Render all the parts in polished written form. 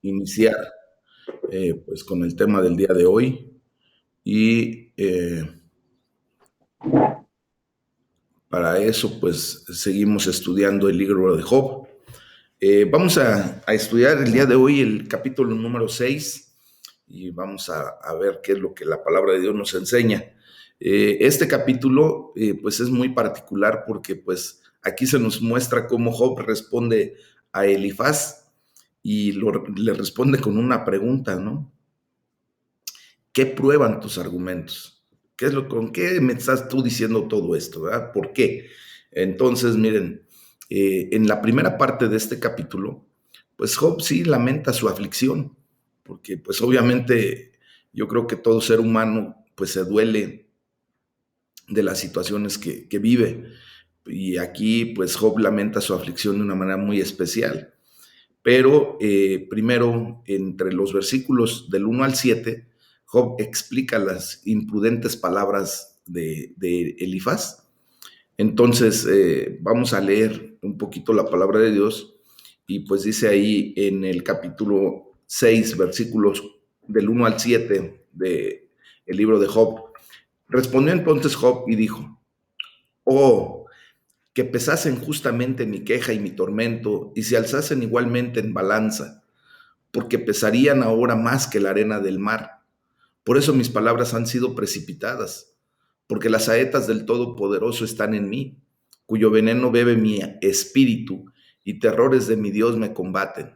iniciar pues con el tema del día de hoy y para eso pues seguimos estudiando el libro de Job. Vamos a estudiar el día de hoy el capítulo número 6 y vamos a ver qué es lo que la palabra de Dios nos enseña. Este capítulo pues es muy particular porque pues aquí se nos muestra cómo Job responde a Elifaz y le responde con una pregunta, ¿no? ¿Qué prueban tus argumentos? ¿Con qué me estás tú diciendo todo esto? ¿Verdad? ¿Por qué? Entonces, miren, en la primera parte de este capítulo, pues Job sí lamenta su aflicción, porque pues obviamente yo creo que todo ser humano pues se duele de las situaciones que vive. Y aquí pues Job lamenta su aflicción de una manera muy especial. Pero primero, entre los versículos del 1 al 7, Job explica las imprudentes palabras de Elifaz. Entonces, vamos a leer un poquito la palabra de Dios y pues dice ahí en el capítulo 6, versículos del 1 al 7 del libro de Job. Respondió entonces Job y dijo, oh, que pesasen justamente mi queja y mi tormento, y se alzasen igualmente en balanza, porque pesarían ahora más que la arena del mar. Por eso mis palabras han sido precipitadas, porque las saetas del Todopoderoso están en mí, cuyo veneno bebe mi espíritu, y terrores de mi Dios me combaten.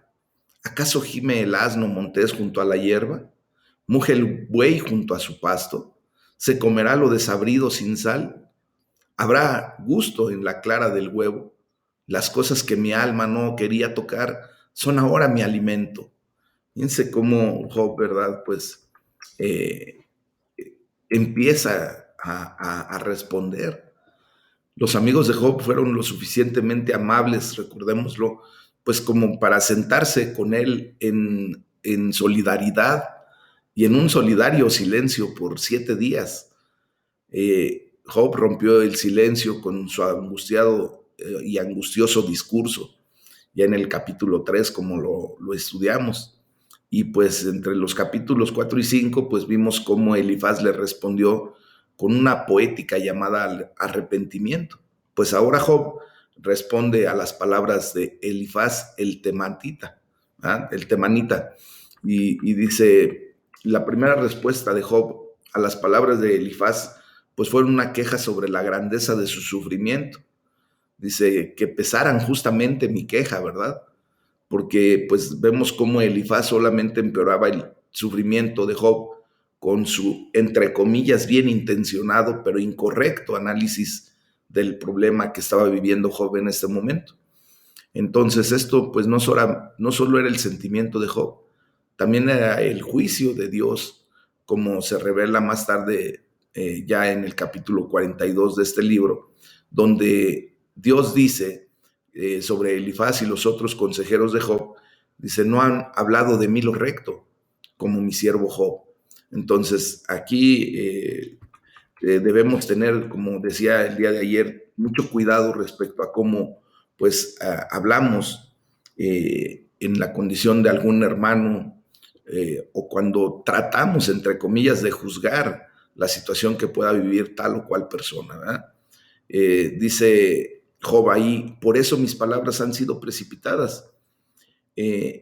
¿Acaso gime el asno montés junto a la hierba? ¿Muge el buey junto a su pasto? ¿Se comerá lo desabrido sin sal? ¿Habrá gusto en la clara del huevo? Las cosas que mi alma no quería tocar son ahora mi alimento. Fíjense cómo Job, ¿verdad? Pues eh, empieza a responder. Los amigos de Job fueron lo suficientemente amables, recordémoslo, pues como para sentarse con él en solidaridad y en un solidario silencio por 7 días. Job rompió el silencio con su angustiado y angustioso discurso, ya en el capítulo 3, como lo estudiamos. Y pues entre los capítulos 4 y 5, pues vimos cómo Elifaz le respondió con una poética llamada arrepentimiento. Pues ahora Job responde a las palabras de Elifaz el temanita, ¿ah? El temanita, y dice, la primera respuesta de Job a las palabras de Elifaz, pues fue una queja sobre la grandeza de su sufrimiento. Dice que pesaran justamente mi queja, ¿verdad? Porque pues vemos cómo Elifaz solamente empeoraba el sufrimiento de Job con su, entre comillas, bien intencionado, pero incorrecto análisis del problema que estaba viviendo Job en este momento. Entonces esto pues no solo era el sentimiento de Job, también era el juicio de Dios, como se revela más tarde ya en el capítulo 42 de este libro, donde Dios dice sobre Elifaz y los otros consejeros de Job, dice, no han hablado de mí lo recto, como mi siervo Job. Entonces aquí debemos tener, como decía el día de ayer, mucho cuidado respecto a cómo pues hablamos en la condición de algún hermano o cuando tratamos, entre comillas, de juzgar la situación que pueda vivir tal o cual persona, ¿verdad? Dice Job ahí, por eso mis palabras han sido precipitadas.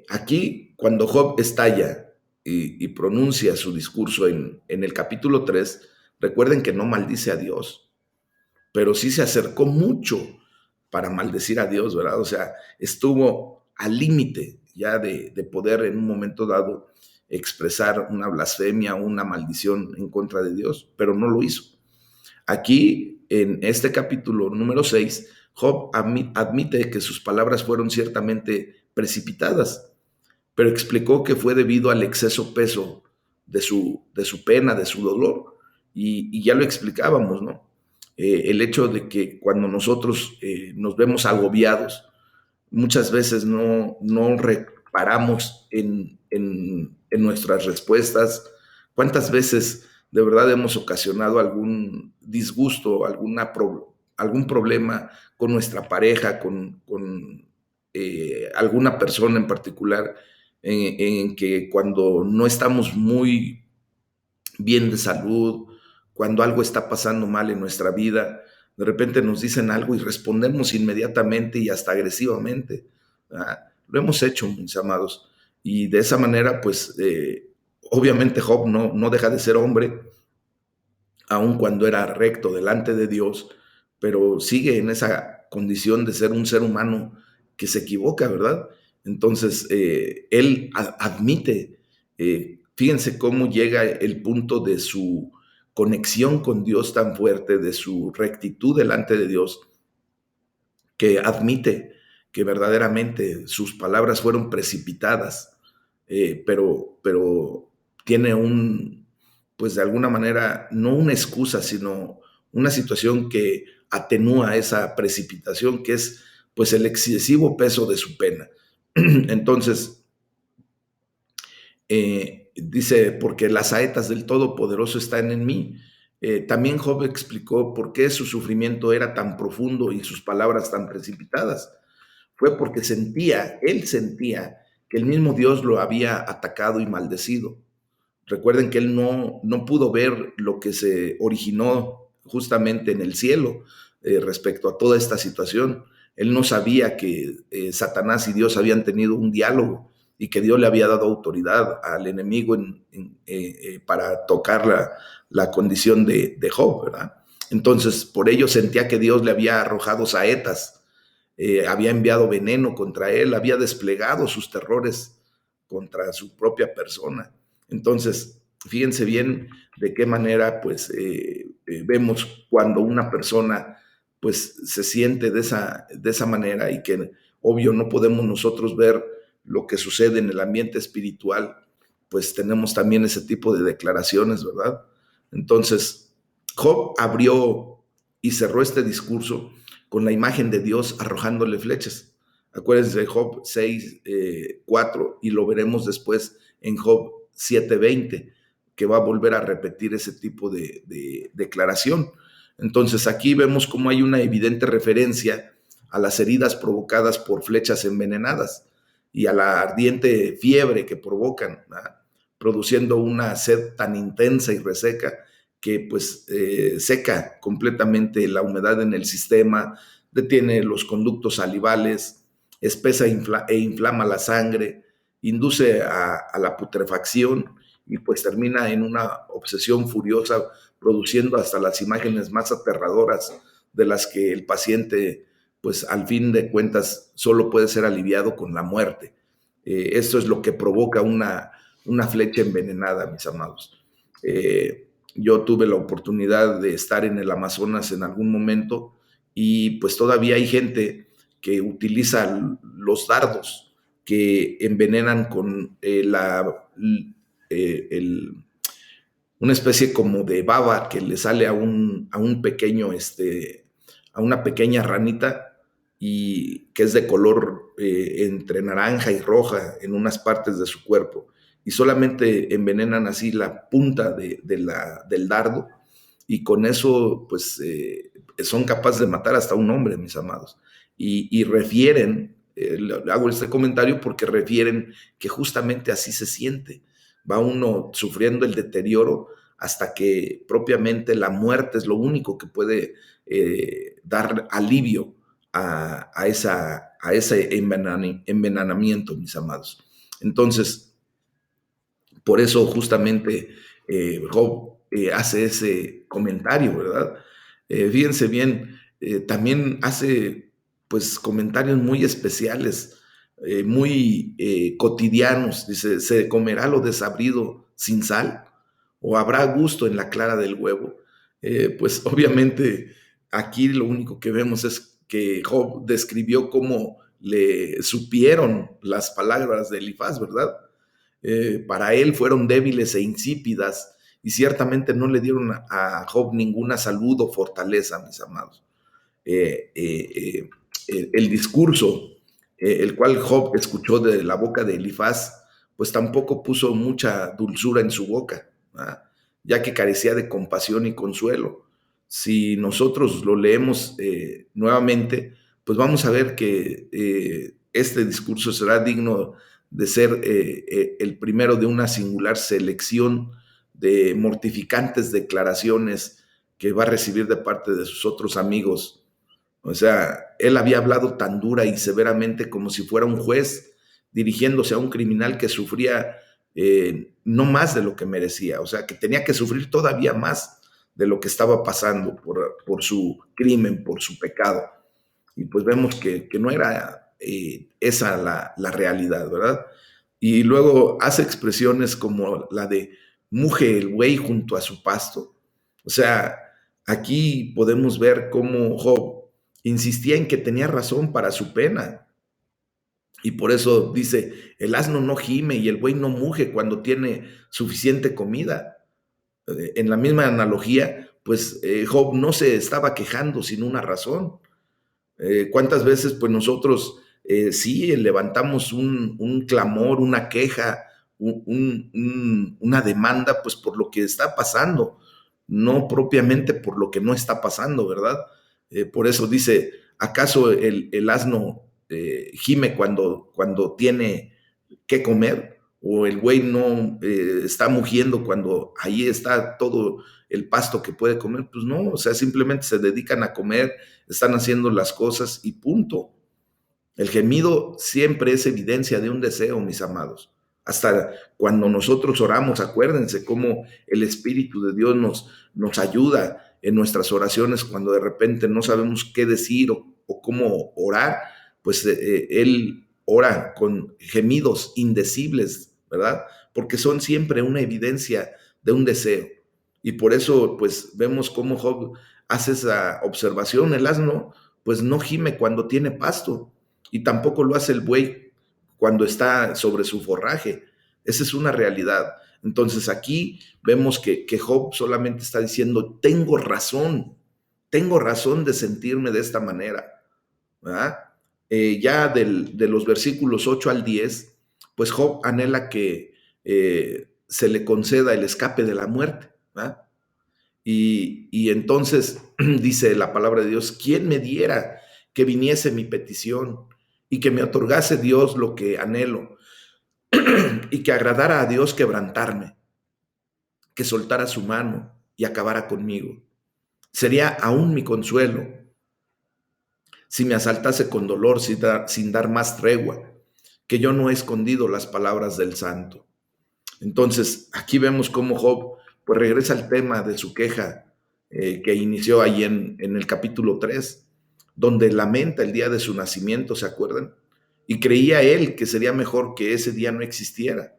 Aquí, cuando Job estalla y pronuncia su discurso en el capítulo 3, recuerden que no maldice a Dios, pero sí se acercó mucho para maldecir a Dios, ¿verdad? O sea, estuvo al límite ya de poder en un momento dado expresar una blasfemia o una maldición en contra de Dios, pero no lo hizo. Aquí, en este capítulo número 6, Job admite que sus palabras fueron ciertamente precipitadas, pero explicó que fue debido al exceso peso de su pena, de su dolor. Y ya lo explicábamos, ¿no? El hecho de que cuando nosotros nos vemos agobiados, muchas veces no reparamos en nuestras respuestas. ¿Cuántas veces de verdad hemos ocasionado algún disgusto, algún problema con nuestra pareja, con alguna persona en particular? en que cuando no estamos muy bien de salud, cuando algo está pasando mal en nuestra vida, de repente nos dicen algo y respondemos inmediatamente y hasta agresivamente. ¿Verdad? Lo hemos hecho, mis amados. Y de esa manera, pues, obviamente Job no deja de ser hombre, aun cuando era recto delante de Dios, pero sigue en esa condición de ser un ser humano que se equivoca, ¿verdad? Entonces, él admite, fíjense cómo llega el punto de su conexión con Dios tan fuerte, de su rectitud delante de Dios, que admite que verdaderamente sus palabras fueron precipitadas, pero tiene pues de alguna manera, no una excusa, sino una situación que atenúa esa precipitación, que es pues el excesivo peso de su pena. Entonces, dice, porque las saetas del Todopoderoso están en mí. También Job explicó por qué su sufrimiento era tan profundo y sus palabras tan precipitadas. Fue porque él sentía que el mismo Dios lo había atacado y maldecido. Recuerden que él no pudo ver lo que se originó justamente en el cielo respecto a toda esta situación. Él no sabía que Satanás y Dios habían tenido un diálogo y que Dios le había dado autoridad al enemigo para tocar la condición de Job, ¿verdad? Entonces, por ello sentía que Dios le había arrojado saetas, había enviado veneno contra él, había desplegado sus terrores contra su propia persona. Entonces, fíjense bien de qué manera, pues, vemos cuando una persona, pues, se siente de esa manera y que, obvio, no podemos nosotros ver lo que sucede en el ambiente espiritual, pues tenemos también ese tipo de declaraciones, ¿verdad? Entonces, Job abrió y cerró este discurso con la imagen de Dios arrojándole flechas. Acuérdense de Job 6, 4, y lo veremos después en Job 7:20, que va a volver a repetir ese tipo de declaración. Entonces aquí vemos cómo hay una evidente referencia a las heridas provocadas por flechas envenenadas y a la ardiente fiebre que provocan, ¿verdad? Produciendo una sed tan intensa y reseca que pues seca completamente la humedad en el sistema, detiene los conductos salivales, espesa e inflama la sangre, induce a la putrefacción y pues termina en una obsesión furiosa, produciendo hasta las imágenes más aterradoras de las que el paciente, pues al fin de cuentas, solo puede ser aliviado con la muerte. Esto es lo que provoca una flecha envenenada, mis amados. Yo tuve la oportunidad de estar en el Amazonas en algún momento y pues todavía hay gente que utiliza los dardos que envenenan con una especie como de baba que le sale a un pequeño, a una pequeña ranita y que es de color entre naranja y roja en unas partes de su cuerpo. Y solamente envenenan así la punta del dardo y con eso pues son capaces de matar hasta un hombre, mis amados. Y refieren, hago este comentario porque refieren que justamente así se siente. Va uno sufriendo el deterioro hasta que propiamente la muerte es lo único que puede dar alivio a ese envenenamiento, mis amados. Entonces, por eso justamente Job hace ese comentario, ¿verdad? Fíjense bien, también hace pues comentarios muy especiales, muy cotidianos. Dice, ¿se comerá lo desabrido sin sal? ¿O habrá gusto en la clara del huevo? Pues obviamente aquí lo único que vemos es que Job describió cómo le supieron las palabras de Elifaz, ¿verdad? Para él fueron débiles e insípidas y ciertamente no le dieron a Job ninguna salud o fortaleza, mis amados. El discurso, el cual Job escuchó de la boca de Elifaz, pues tampoco puso mucha dulzura en su boca, ¿verdad? Ya que carecía de compasión y consuelo. Si nosotros lo leemos nuevamente, pues vamos a ver que este discurso será digno de ser el primero de una singular selección de mortificantes declaraciones que va a recibir de parte de sus otros amigos. O sea, él había hablado tan dura y severamente como si fuera un juez dirigiéndose a un criminal que sufría no más de lo que merecía, o sea, que tenía que sufrir todavía más de lo que estaba pasando por su crimen, por su pecado. Y pues vemos que no era esa la realidad, ¿verdad? Y luego hace expresiones como la de muge el buey junto a su pasto. O sea, aquí podemos ver cómo Job insistía en que tenía razón para su pena. Y por eso dice, el asno no gime y el buey no muge cuando tiene suficiente comida. En la misma analogía, pues Job no se estaba quejando sin una razón. ¿Cuántas veces pues nosotros sí levantamos un clamor, una queja, una demanda pues por lo que está pasando, no propiamente por lo que no está pasando, ¿verdad? Por eso dice, ¿acaso el asno gime cuando tiene que comer? ¿O el buey no está mugiendo cuando ahí está todo el pasto que puede comer? Pues no, o sea, simplemente se dedican a comer, están haciendo las cosas y punto. El gemido siempre es evidencia de un deseo, mis amados. Hasta cuando nosotros oramos, acuérdense cómo el Espíritu de Dios nos ayuda en nuestras oraciones cuando de repente no sabemos qué decir o cómo orar, pues Él ora con gemidos indecibles, ¿verdad? Porque son siempre una evidencia de un deseo. Y por eso, pues vemos cómo Job hace esa observación. El asno, pues no gime cuando tiene pasto y tampoco lo hace el buey cuando está sobre su forraje. Esa es una realidad. Entonces aquí vemos que Job solamente está diciendo, tengo razón de sentirme de esta manera, ¿verdad? Ya de los versículos 8 al 10, pues Job anhela que se le conceda el escape de la muerte, ¿verdad? Y entonces dice la palabra de Dios, ¿quién me diera que viniese mi petición y que me otorgase Dios lo que anhelo y que agradara a Dios quebrantarme, que soltara su mano y acabara conmigo? Sería aún mi consuelo si me asaltase con dolor sin dar más tregua, que yo no he escondido las palabras del santo. Entonces, aquí vemos cómo Job pues regresa al tema de su queja que inició ahí en el capítulo 3, donde lamenta el día de su nacimiento, ¿se acuerdan? Y creía él que sería mejor que ese día no existiera.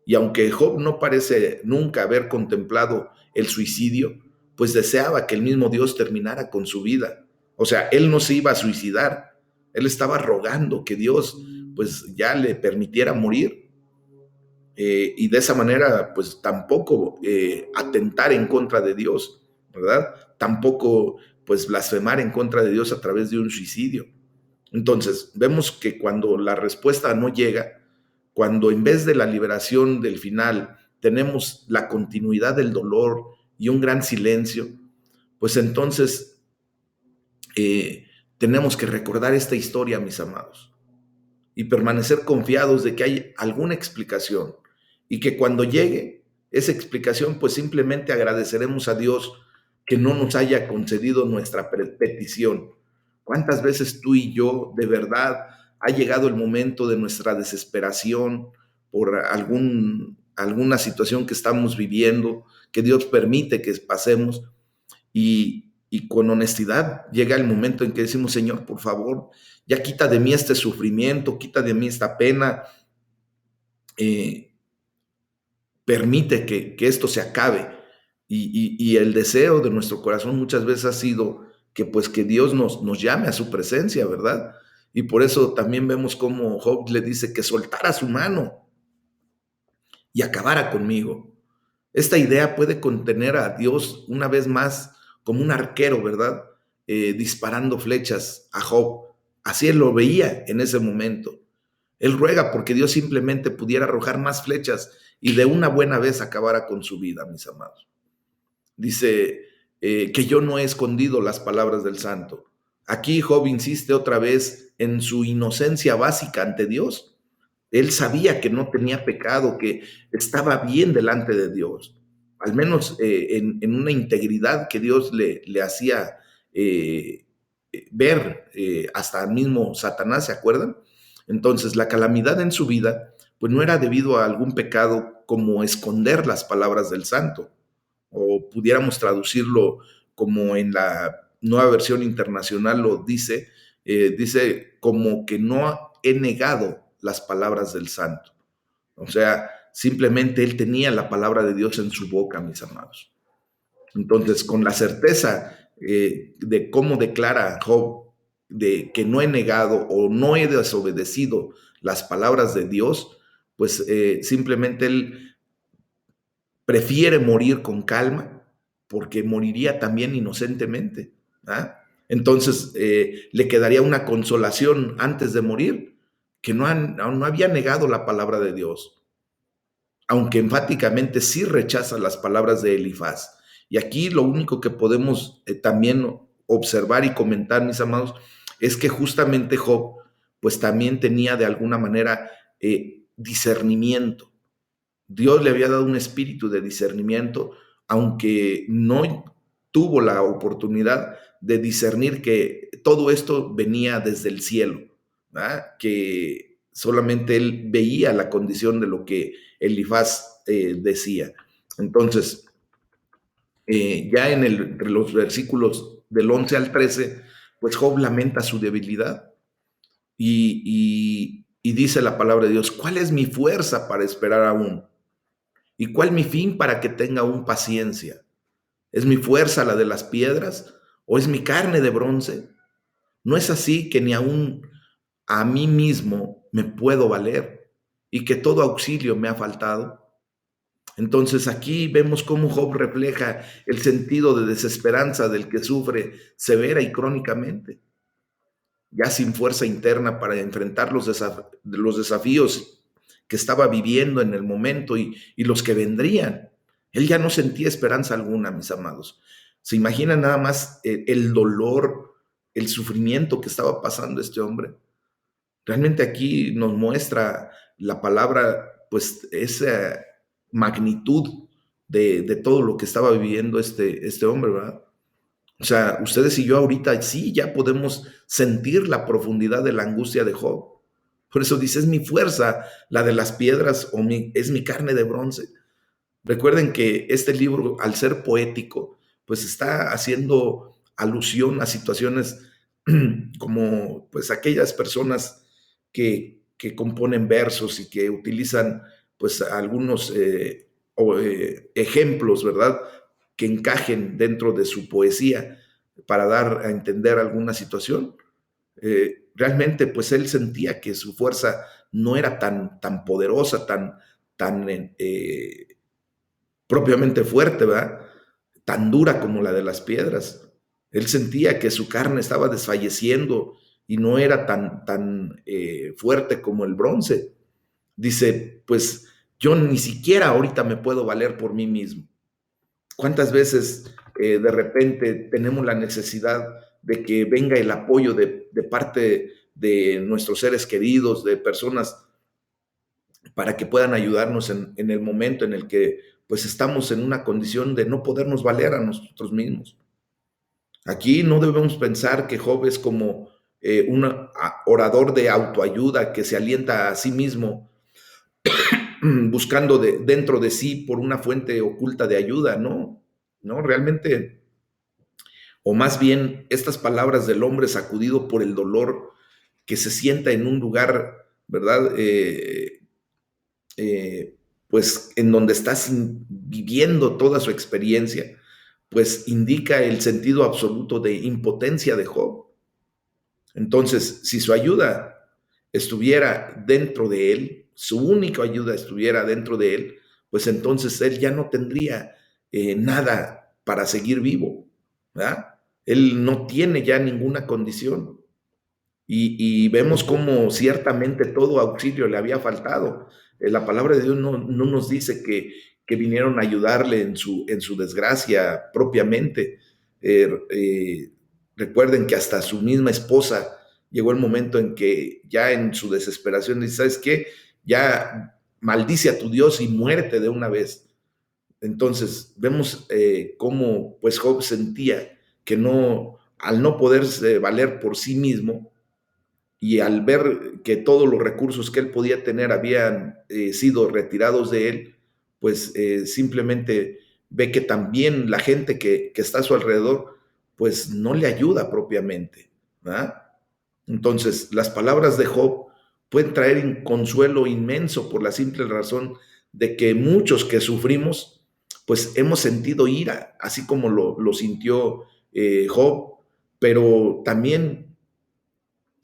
Y aunque Job no parece nunca haber contemplado el suicidio, pues deseaba que el mismo Dios terminara con su vida. O sea, él no se iba a suicidar, él estaba rogando que Dios pues ya le permitiera morir. Y de esa manera, pues tampoco atentar en contra de Dios, ¿verdad? Tampoco, pues blasfemar en contra de Dios a través de un suicidio. Entonces, vemos que cuando la respuesta no llega, cuando en vez de la liberación del final tenemos la continuidad del dolor y un gran silencio, pues entonces tenemos que recordar esta historia, mis amados, y permanecer confiados de que hay alguna explicación y que cuando llegue esa explicación, pues simplemente agradeceremos a Dios que no nos haya concedido nuestra petición. ¿Cuántas veces tú y yo de verdad ha llegado el momento de nuestra desesperación por alguna situación que estamos viviendo, que Dios permite que pasemos y con honestidad llega el momento en que decimos, Señor, por favor, ya quita de mí este sufrimiento, quita de mí esta pena, eh, permite que esto se acabe. Y el deseo de nuestro corazón muchas veces ha sido que pues que Dios nos llame a su presencia, ¿verdad? Y por eso también vemos cómo Job le dice que soltara su mano y acabara conmigo. Esta idea puede contener a Dios una vez más como un arquero, ¿verdad? Disparando flechas a Job. Así él lo veía en ese momento. Él ruega porque Dios simplemente pudiera arrojar más flechas y de una buena vez acabara con su vida, mis amados. Dice que yo no he escondido las palabras del santo. Aquí Job insiste otra vez en su inocencia básica ante Dios. Él sabía que no tenía pecado, que estaba bien delante de Dios, al menos en una integridad que Dios le hacía eh, ver, hasta el mismo Satanás, ¿se acuerdan? Entonces, la calamidad en su vida, pues no era debido a algún pecado como esconder las palabras del santo, o pudiéramos traducirlo como en la nueva versión internacional lo dice, dice como que no he negado las palabras del santo. O sea, simplemente él tenía la palabra de Dios en su boca, mis amados. Entonces, con la certeza de cómo declara Job, de que no he negado o no he desobedecido las palabras de Dios, pues simplemente él prefiere morir con calma porque moriría también inocentemente. ¿Ah? Entonces, le quedaría una consolación antes de morir, que no había negado la palabra de Dios, aunque enfáticamente sí rechaza las palabras de Elifaz. Y aquí lo único que podemos también observar y comentar, mis amados, es que justamente Job, pues también tenía de alguna manera discernimiento. Dios le había dado un espíritu de discernimiento, aunque no tuvo la oportunidad de discernir que todo esto venía desde el cielo, ¿verdad? Que solamente él veía la condición de lo que Elifaz decía. Entonces, ya entre los versículos del 11 al 13, pues Job lamenta su debilidad y dice la palabra de Dios: ¿cuál es mi fuerza para esperar aún? ¿Y cuál mi fin para que tenga aún paciencia? ¿Es mi fuerza la de las piedras o es mi carne de bronce? No es así que ni aún a mí mismo me puedo valer y que todo auxilio me ha faltado. Entonces aquí vemos cómo Job refleja el sentido de desesperanza del que sufre severa y crónicamente, ya sin fuerza interna para enfrentar los desafíos que estaba viviendo en el momento y los que vendrían. Él ya no sentía esperanza alguna, mis amados. ¿Se imaginan nada más el dolor, el sufrimiento que estaba pasando este hombre? Realmente aquí nos muestra la palabra, pues, esa magnitud de todo lo que estaba viviendo este hombre, ¿verdad? O sea, ustedes y yo ahorita sí ya podemos sentir la profundidad de la angustia de Job. Por eso dice: es mi fuerza la de las piedras o es mi carne de bronce. Recuerden que este libro, al ser poético, pues está haciendo alusión a situaciones como pues aquellas personas que componen versos y que utilizan pues algunos ejemplos, ¿verdad? Que encajen dentro de su poesía para dar a entender alguna situación. Realmente pues él sentía que su fuerza no era tan poderosa, tan propiamente fuerte, ¿verdad? Tan dura como la de las piedras. Él sentía que su carne estaba desfalleciendo y no era tan fuerte como el bronce. Dice, pues yo ni siquiera ahorita me puedo valer por mí mismo. ¿Cuántas veces de repente tenemos la necesidad de que venga el apoyo de parte de nuestros seres queridos, de personas para que puedan ayudarnos en el momento en el que pues estamos en una condición de no podernos valer a nosotros mismos? Aquí no debemos pensar que Job es como un orador de autoayuda que se alienta a sí mismo buscando dentro de sí por una fuente oculta de ayuda. No, no, realmente, o más bien estas palabras del hombre sacudido por el dolor que se sienta en un lugar, ¿verdad? Eh, pues en donde está viviendo toda su experiencia, pues indica el sentido absoluto de impotencia de Job. Entonces, si su ayuda estuviera dentro de él, su única ayuda estuviera dentro de él, pues entonces él ya no tendría nada para seguir vivo, ¿verdad? Él no tiene ya ninguna condición. Y vemos cómo ciertamente todo auxilio le había faltado. La palabra de Dios no nos dice que vinieron a ayudarle en su desgracia propiamente. Recuerden que hasta su misma esposa llegó el momento en que ya en su desesperación dice: ¿sabes qué? ya maldice a tu Dios y muérete de una vez. Entonces vemos cómo pues Job sentía que no, al no poderse valer por sí mismo, y al ver que todos los recursos que él podía tener habían sido retirados de él, pues simplemente ve que también la gente que está a su alrededor, pues no le ayuda propiamente, ¿verdad? Entonces, las palabras de Job pueden traer un consuelo inmenso por la simple razón de que muchos que sufrimos, pues hemos sentido ira, así como lo sintió Job, pero también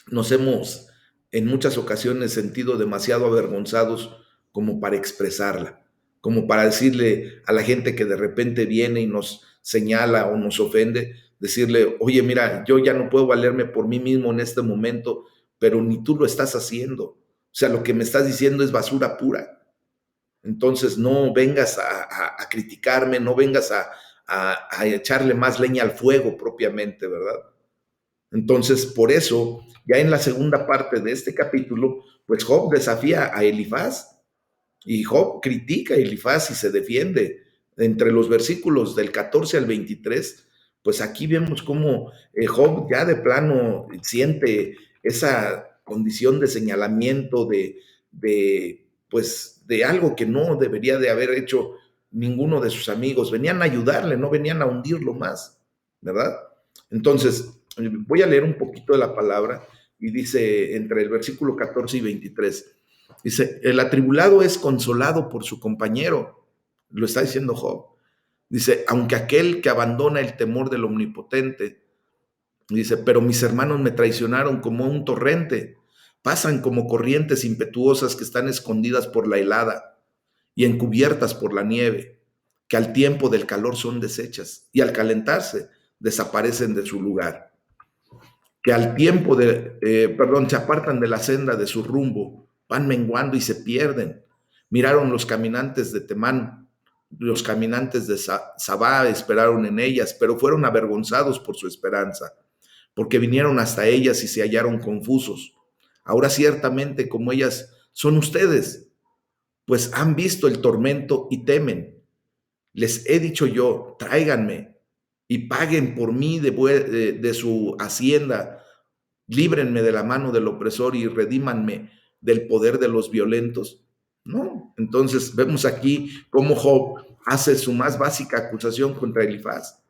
nos hemos en muchas ocasiones sentido demasiado avergonzados como para expresarla, como para decirle a la gente que de repente viene y nos señala o nos ofende, decirle, oye, mira, yo ya no puedo valerme por mí mismo en este momento, pero ni tú lo estás haciendo. O sea, lo que me estás diciendo es basura pura. Entonces no vengas a criticarme, no vengas a echarle más leña al fuego propiamente, ¿verdad? Entonces, por eso, ya en la segunda parte de este capítulo, pues Job desafía a Elifaz y Job critica a Elifaz y se defiende. Entre los versículos del 14 al 23, pues aquí vemos cómo Job ya de plano siente esa condición de señalamiento pues, de algo que no debería de haber hecho ninguno de sus amigos. Venían a ayudarle, no venían a hundirlo más, ¿verdad? Entonces, voy a leer un poquito de la palabra y dice entre el versículo 14 y 23, dice, el atribulado es consolado por su compañero, lo está diciendo Job. Dice, aunque aquel que abandona el temor del omnipotente, dice, pero mis hermanos me traicionaron como un torrente, pasan como corrientes impetuosas que están escondidas por la helada y encubiertas por la nieve, que al tiempo del calor son deshechas y al calentarse desaparecen de su lugar, que al tiempo se apartan de la senda de su rumbo, van menguando y se pierden. Miraron los caminantes de Temán, los caminantes de Sabá esperaron en ellas, pero fueron avergonzados por su esperanza, porque vinieron hasta ellas y se hallaron confusos. Ahora ciertamente como ellas son ustedes, pues han visto el tormento y temen. Les he dicho yo, tráiganme y paguen por mí de su hacienda, líbrenme de la mano del opresor y redímanme del poder de los violentos. No, entonces vemos aquí cómo Job hace su más básica acusación contra Elifaz.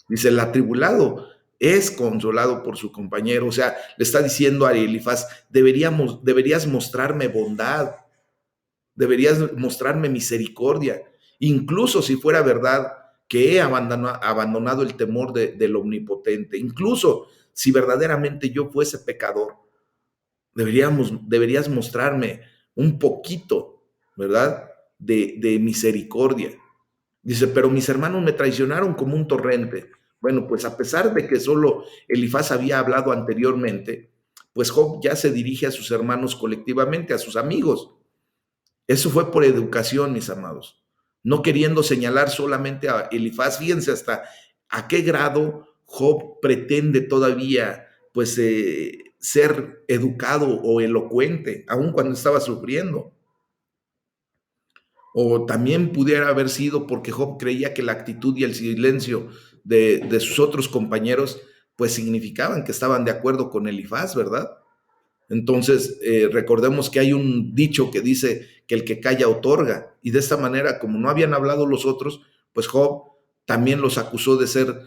Dice, el atribulado es consolado por su compañero. O sea, le está diciendo a Elifaz, deberías mostrarme bondad, deberías mostrarme misericordia, incluso si fuera verdad que he abandonado el temor del omnipotente, incluso si verdaderamente yo fuese pecador, deberías mostrarme un poquito, ¿verdad? De misericordia. Dice, pero mis hermanos me traicionaron como un torrente. Bueno, pues a pesar de que solo Elifaz había hablado anteriormente, pues Job ya se dirige a sus hermanos colectivamente, a sus amigos. Eso fue por educación, mis amados. No queriendo señalar solamente a Elifaz, fíjense hasta a qué grado Job pretende todavía, pues, ser educado o elocuente, aun cuando estaba sufriendo. O también pudiera haber sido porque Job creía que la actitud y el silencio de sus otros compañeros, pues, significaban que estaban de acuerdo con Elifaz, ¿verdad? Entonces, recordemos que hay un dicho que dice que el que calla otorga, y de esta manera, como no habían hablado los otros, pues Job también los acusó de ser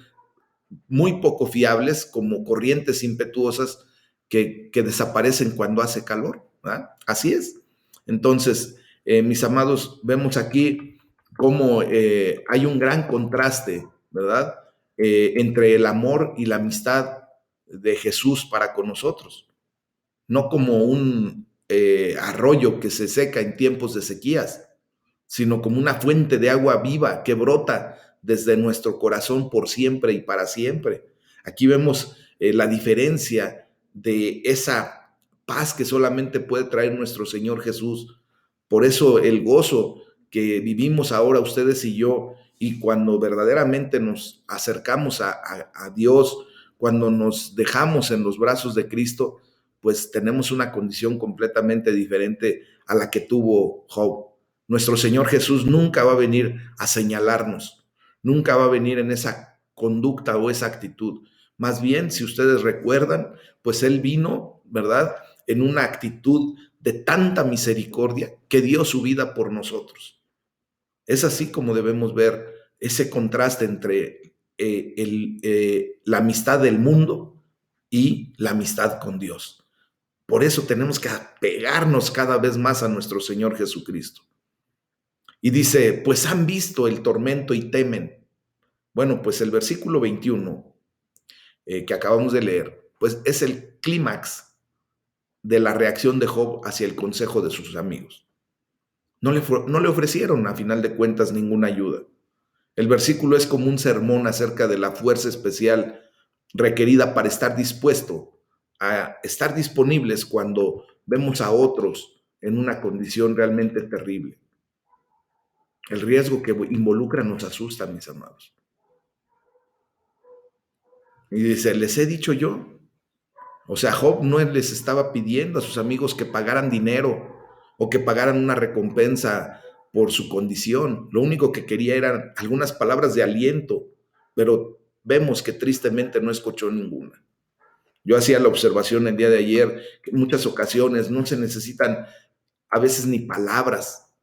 muy poco fiables, como corrientes impetuosas que desaparecen cuando hace calor, ¿verdad? Así es. Entonces, mis amados, vemos aquí cómo hay un gran contraste, ¿verdad? Entre el amor y la amistad de Jesús para con nosotros, no como un arroyo que se seca en tiempos de sequías, sino como una fuente de agua viva que brota desde nuestro corazón por siempre y para siempre. Aquí vemos la diferencia de esa paz que solamente puede traer nuestro Señor Jesús. Por eso el gozo que vivimos ahora ustedes y yo, y cuando verdaderamente nos acercamos a Dios, cuando nos dejamos en los brazos de Cristo, pues tenemos una condición completamente diferente a la que tuvo Job. Nuestro Señor Jesús nunca va a venir a señalarnos, nunca va a venir en esa conducta o esa actitud. Más bien, si ustedes recuerdan, pues Él vino, ¿verdad?, en una actitud de tanta misericordia que dio su vida por nosotros. Es así como debemos ver ese contraste entre la amistad del mundo y la amistad con Dios. Por eso tenemos que apegarnos cada vez más a nuestro Señor Jesucristo. Y dice, pues han visto el tormento y temen. Bueno, pues el versículo 21 que acabamos de leer, pues es el clímax de la reacción de Job hacia el consejo de sus amigos. No le ofrecieron, a final de cuentas, ninguna ayuda. El versículo es como un sermón acerca de la fuerza especial requerida para estar dispuesto a estar disponibles cuando vemos a otros en una condición realmente terrible. El riesgo que involucra nos asusta, mis amados. Y dice, les he dicho yo. O sea, Job no les estaba pidiendo a sus amigos que pagaran dinero o que pagaran una recompensa por su condición. Lo único que quería eran algunas palabras de aliento, pero vemos que tristemente no escuchó ninguna. Yo hacía la observación el día de ayer que en muchas ocasiones no se necesitan a veces ni palabras,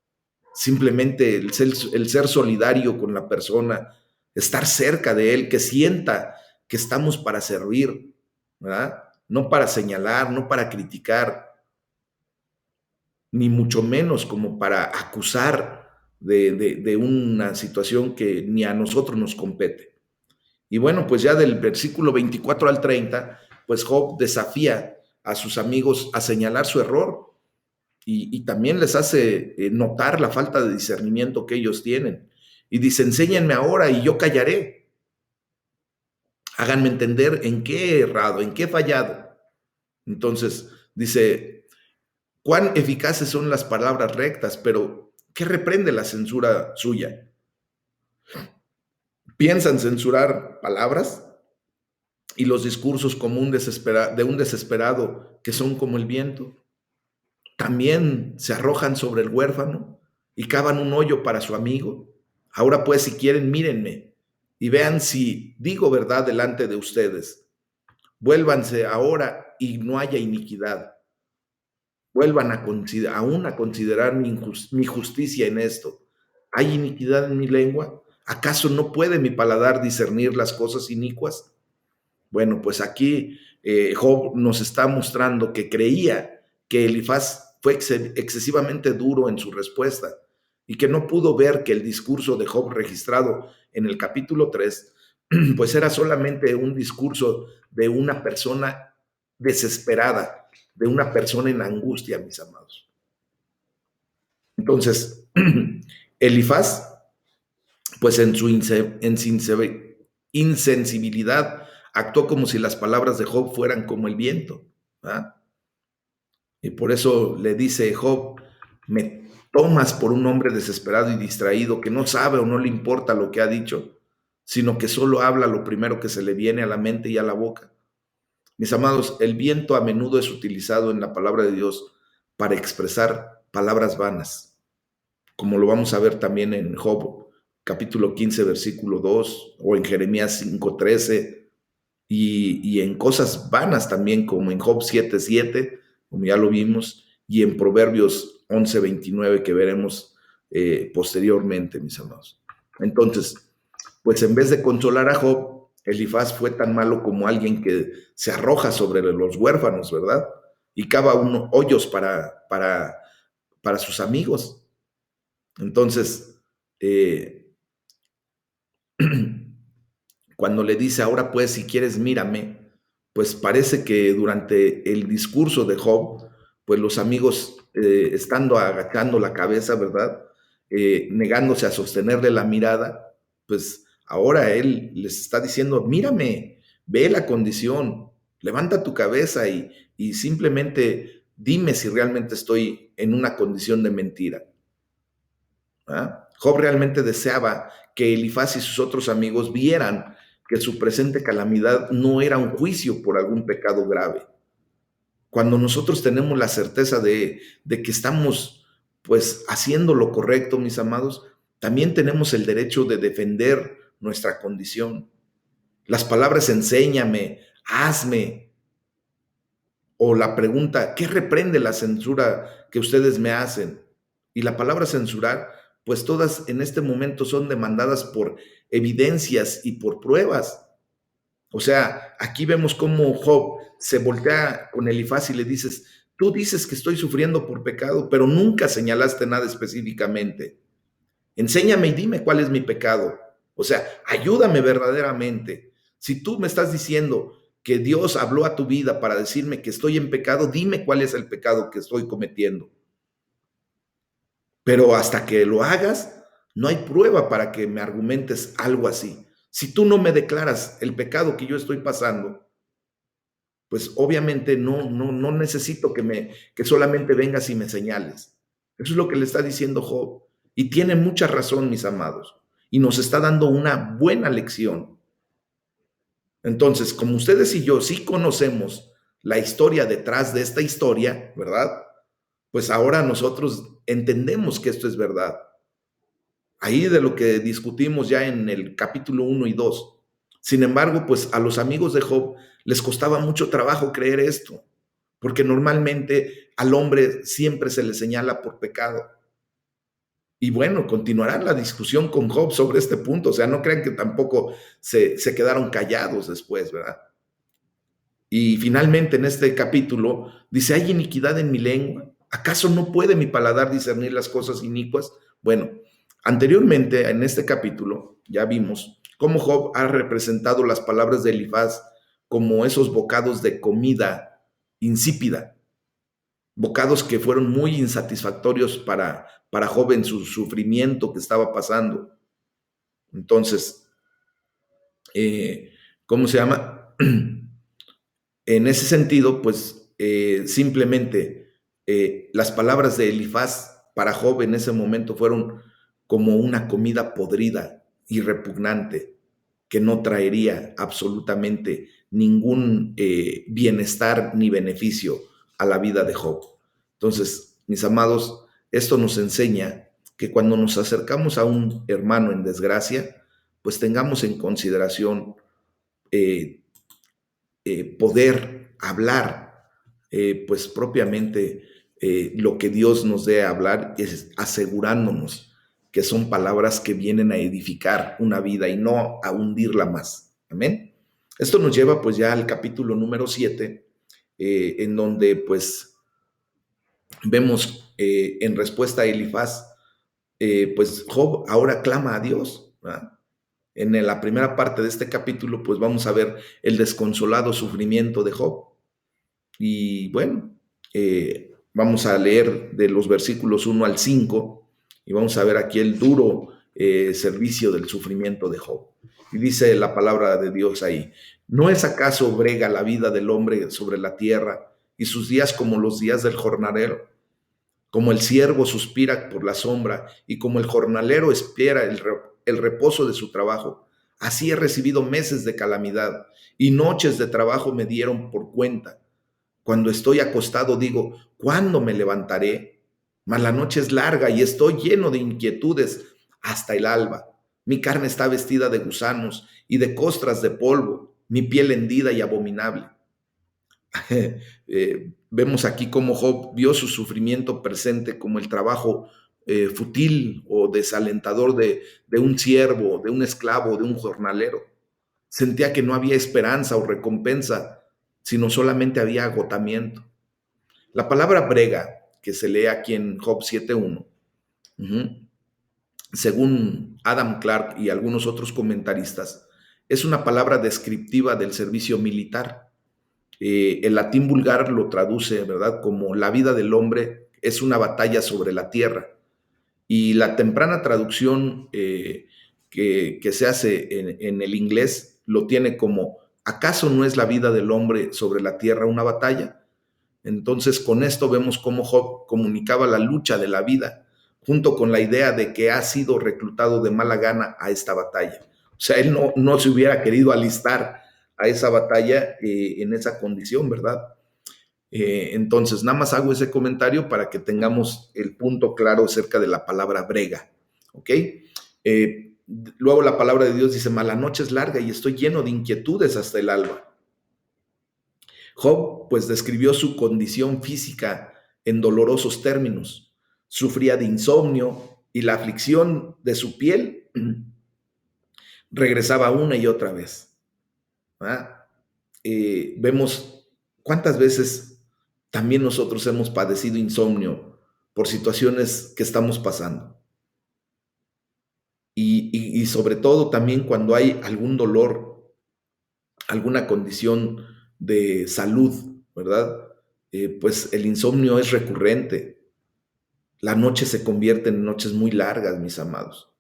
simplemente el ser solidario con la persona, estar cerca de él, que sienta que estamos para servir, ¿verdad? No para señalar, no para criticar, ni mucho menos como para acusar de una situación que ni a nosotros nos compete. Y bueno, pues ya del versículo 24 al 30, pues Job desafía a sus amigos a señalar su error y también les hace notar la falta de discernimiento que ellos tienen. Y dice, enséñenme ahora y yo callaré. Háganme entender en qué he errado, en qué he fallado. Entonces dice, cuán eficaces son las palabras rectas, pero ¿qué reprende la censura suya? ¿Piensan censurar palabras? Y los discursos como de un desesperado que son como el viento. También se arrojan sobre el huérfano y cavan un hoyo para su amigo. Ahora pues, si quieren, mírenme y vean si digo verdad delante de ustedes. Vuélvanse ahora y no haya iniquidad. Vuelvan aún a considerar mi justicia en esto. ¿Hay iniquidad en mi lengua? ¿Acaso no puede mi paladar discernir las cosas inicuas? Bueno, pues aquí Job nos está mostrando que creía que Elifaz fue excesivamente duro en su respuesta y que no pudo ver que el discurso de Job registrado en el capítulo 3, pues era solamente un discurso de una persona desesperada, de una persona en angustia, mis amados. Entonces, Elifaz, pues en su insensibilidad, actuó como si las palabras de Job fueran como el viento. ¿Verdad? Y por eso le dice Job, me tomas por un hombre desesperado y distraído que no sabe o no le importa lo que ha dicho, sino que solo habla lo primero que se le viene a la mente y a la boca. Mis amados, el viento a menudo es utilizado en la palabra de Dios para expresar palabras vanas, como lo vamos a ver también en Job capítulo 15, versículo 2, o en Jeremías 5:13, y en cosas vanas también, como en Job 7:7, como ya lo vimos, y en Proverbios 11:29, que veremos posteriormente, mis amados. Entonces, pues en vez de consolar a Job, Elifaz fue tan malo como alguien que se arroja sobre los huérfanos, ¿verdad? Y cava hoyos para sus amigos. Entonces, cuando le dice, ahora pues, si quieres, mírame, pues parece que durante el discurso de Job, pues los amigos, estando agachando la cabeza, ¿verdad? Negándose a sostenerle la mirada, pues ahora él les está diciendo, mírame, ve la condición, levanta tu cabeza y simplemente dime si realmente estoy en una condición de mentira. ¿Ah? Job realmente deseaba que Elifaz y sus otros amigos vieran que su presente calamidad no era un juicio por algún pecado grave. Cuando nosotros tenemos la certeza de que estamos pues haciendo lo correcto, mis amados, también tenemos el derecho de defender nuestra condición. Las palabras enséñame, hazme, o la pregunta, ¿qué reprende la censura que ustedes me hacen? Y la palabra censurar, pues todas en este momento son demandadas por evidencias y por pruebas. O sea, aquí vemos cómo Job se voltea con Elifaz y le dices, tú dices que estoy sufriendo por pecado, pero nunca señalaste nada específicamente. Enséñame y dime cuál es mi pecado. O sea, ayúdame verdaderamente. Si tú me estás diciendo que Dios habló a tu vida para decirme que estoy en pecado, dime cuál es el pecado que estoy cometiendo. Pero hasta que lo hagas, no hay prueba para que me argumentes algo así. Si tú no me declaras el pecado que yo estoy pasando, pues obviamente no necesito que solamente vengas y me señales. Eso es lo que le está diciendo Job. Y tiene mucha razón, mis amados. Y nos está dando una buena lección. Entonces, como ustedes y yo sí conocemos la historia detrás de esta historia, ¿verdad? Pues ahora nosotros entendemos que esto es verdad. Ahí de lo que discutimos ya en el capítulo 1 y 2. Sin embargo, pues a los amigos de Job les costaba mucho trabajo creer esto, porque normalmente al hombre siempre se le señala por pecado. Y bueno, continuará la discusión con Job sobre este punto, o sea, no crean que tampoco se quedaron callados después, ¿verdad? Y finalmente en este capítulo dice, ¿hay iniquidad en mi lengua? ¿Acaso no puede mi paladar discernir las cosas inicuas? Bueno, anteriormente en este capítulo ya vimos cómo Job ha representado las palabras de Elifaz como esos bocados de comida insípida, bocados que fueron muy insatisfactorios para Job en su sufrimiento que estaba pasando. Entonces, ¿cómo se llama? En ese sentido, pues simplemente las palabras de Elifaz para Job en ese momento fueron como una comida podrida y repugnante que no traería absolutamente ningún bienestar ni beneficio a la vida de Job. Entonces, mis amados, esto nos enseña que cuando nos acercamos a un hermano en desgracia, pues tengamos en consideración eh, poder hablar, pues propiamente lo que Dios nos dé a hablar, es asegurándonos que son palabras que vienen a edificar una vida y no a hundirla más. Amén. Esto nos lleva pues ya al capítulo número 7, en donde pues vemos en respuesta a Elifaz, pues Job ahora clama a Dios, ¿verdad? En la primera parte de este capítulo, pues vamos a ver el desconsolado sufrimiento de Job. Y bueno, vamos a leer de los versículos 1 al 5 y vamos a ver aquí el duro servicio del sufrimiento de Job. Y dice la palabra de Dios ahí, ¿no es acaso brega la vida del hombre sobre la tierra y sus días como los días del jornalero? Como el siervo suspira por la sombra y como el jornalero espera el reposo de su trabajo, así he recibido meses de calamidad y noches de trabajo me dieron por cuenta. Cuando estoy acostado digo, ¿cuándo me levantaré? Mas la noche es larga y estoy lleno de inquietudes hasta el alba. Mi carne está vestida de gusanos y de costras de polvo, mi piel hendida y abominable. Vemos aquí cómo Job vio su sufrimiento presente como el trabajo fútil o desalentador de un siervo, de un esclavo, de un jornalero. Sentía que no había esperanza o recompensa, sino solamente había agotamiento. La palabra brega, que se lee aquí en Job 7.1, según Adam Clark y algunos otros comentaristas, es una palabra descriptiva del servicio militar. El latín vulgar lo traduce, ¿verdad?, como la vida del hombre es una batalla sobre la tierra. Y la temprana traducción que se hace en el inglés lo tiene como, ¿acaso no es la vida del hombre sobre la tierra una batalla? Entonces, con esto vemos cómo Job comunicaba la lucha de la vida, junto con la idea de que ha sido reclutado de mala gana a esta batalla. O sea, él no se hubiera querido alistar a esa batalla en esa condición, ¿verdad? Entonces, nada más hago ese comentario para que tengamos el punto claro acerca de la palabra brega, ¿ok? Luego la palabra de Dios dice, mas la noche es larga y estoy lleno de inquietudes hasta el alba. Job, pues, describió su condición física en dolorosos términos. Sufría de insomnio y la aflicción de su piel regresaba una y otra vez. ¿Verdad? Vemos cuántas veces también nosotros hemos padecido insomnio por situaciones que estamos pasando. Y sobre todo también cuando hay algún dolor, alguna condición de salud, ¿verdad? Pues el insomnio es recurrente. La noche se convierte en noches muy largas, mis amados.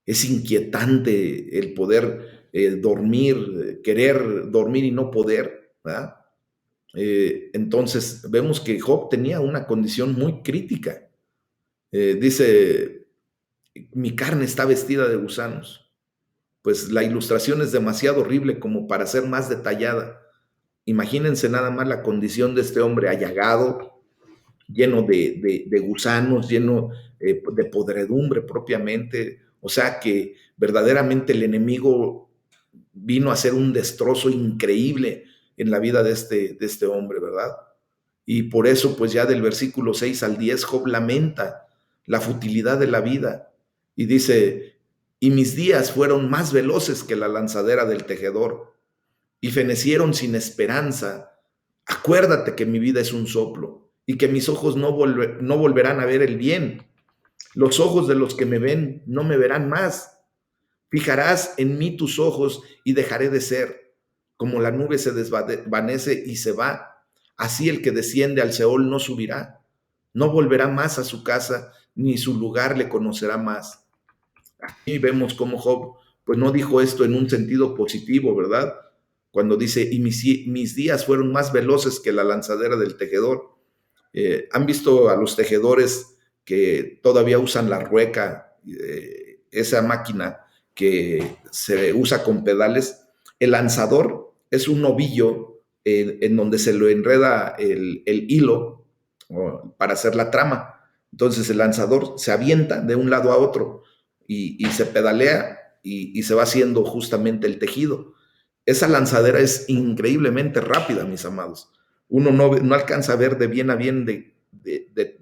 Es inquietante el poder dormir, querer dormir y no poder, ¿verdad? Entonces vemos que Job tenía una condición muy crítica. Dice, mi carne está vestida de gusanos. Pues la ilustración es demasiado horrible como para ser más detallada. Imagínense nada más la condición de este hombre allagado, lleno de gusanos, lleno de podredumbre propiamente. O sea que verdaderamente el enemigo vino a hacer un destrozo increíble en la vida de este hombre, ¿verdad? Y por eso, pues ya del versículo 6 al 10, Job lamenta la futilidad de la vida y dice, y mis días fueron más veloces que la lanzadera del tejedor y fenecieron sin esperanza. Acuérdate que mi vida es un soplo y que mis ojos no volverán a ver el bien. Los ojos de los que me ven no me verán más. Fijarás en mí tus ojos y dejaré de ser. Como la nube se desvanece y se va, así el que desciende al Seol no subirá. No volverá más a su casa, ni su lugar le conocerá más. Aquí vemos cómo Job, pues no dijo esto en un sentido positivo, ¿verdad? Cuando dice, y mis días fueron más veloces que la lanzadera del tejedor. ¿Han visto a los tejedores que todavía usan la rueca, esa máquina que se usa con pedales? El lanzador es un ovillo en donde se lo enreda el hilo para hacer la trama. Entonces el lanzador se avienta de un lado a otro y se pedalea y se va haciendo justamente el tejido. Esa lanzadera es increíblemente rápida, mis amados. Uno no alcanza a ver de bien a bien de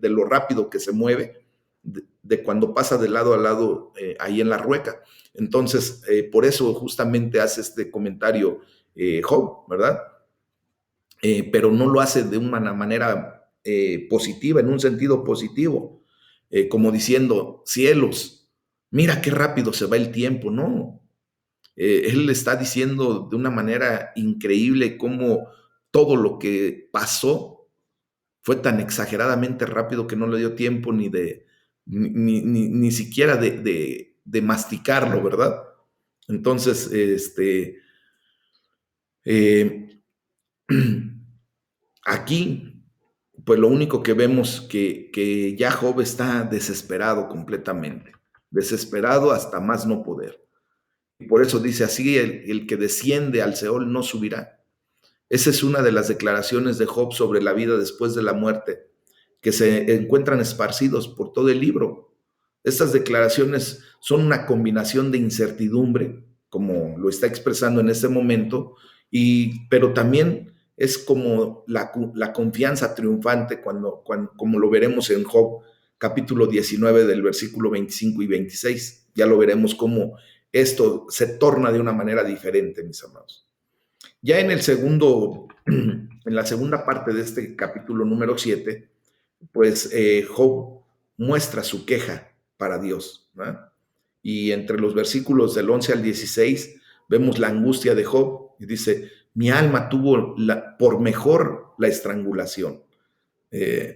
lo rápido que se mueve, de cuando pasa de lado a lado ahí en la rueca. Entonces, por eso justamente hace este comentario Job, ¿verdad? Pero no lo hace de una manera positiva, en un sentido positivo, como diciendo, cielos, mira qué rápido se va el tiempo, no. Él está diciendo de una manera increíble cómo todo lo que pasó fue tan exageradamente rápido que no le dio tiempo ni siquiera de masticarlo, ¿verdad? Entonces, eh, aquí, pues lo único que vemos que ya Job está desesperado completamente, desesperado hasta más no poder. Y por eso dice así, el que desciende al Seol no subirá. Esa es una de las declaraciones de Job sobre la vida después de la muerte, que se encuentran esparcidos por todo el libro. Estas declaraciones son una combinación de incertidumbre, como lo está expresando en este momento, pero también es como la confianza triunfante como lo veremos en Job capítulo 19 del versículo 25 y 26. Ya lo veremos cómo esto se torna de una manera diferente, mis amados. Ya en la segunda parte de este capítulo número 7, pues Job muestra su queja para Dios, ¿verdad? Y entre los versículos del 11 al 16 vemos la angustia de Job y dice, mi alma tuvo por mejor la estrangulación.